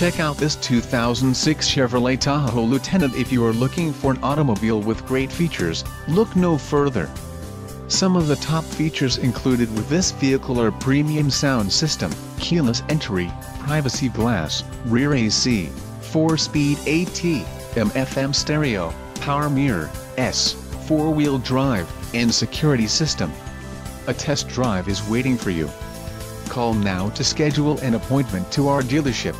Check out this 2006 Chevrolet Tahoe Lieutenant. If you are looking for an automobile with great features, look no further. Some of the top features included with this vehicle are premium sound system, keyless entry, privacy glass, rear AC, 4-speed AM/FM stereo, power mirror, 4-wheel drive, and security system. A test drive is waiting for you. Call now to schedule an appointment to our dealership.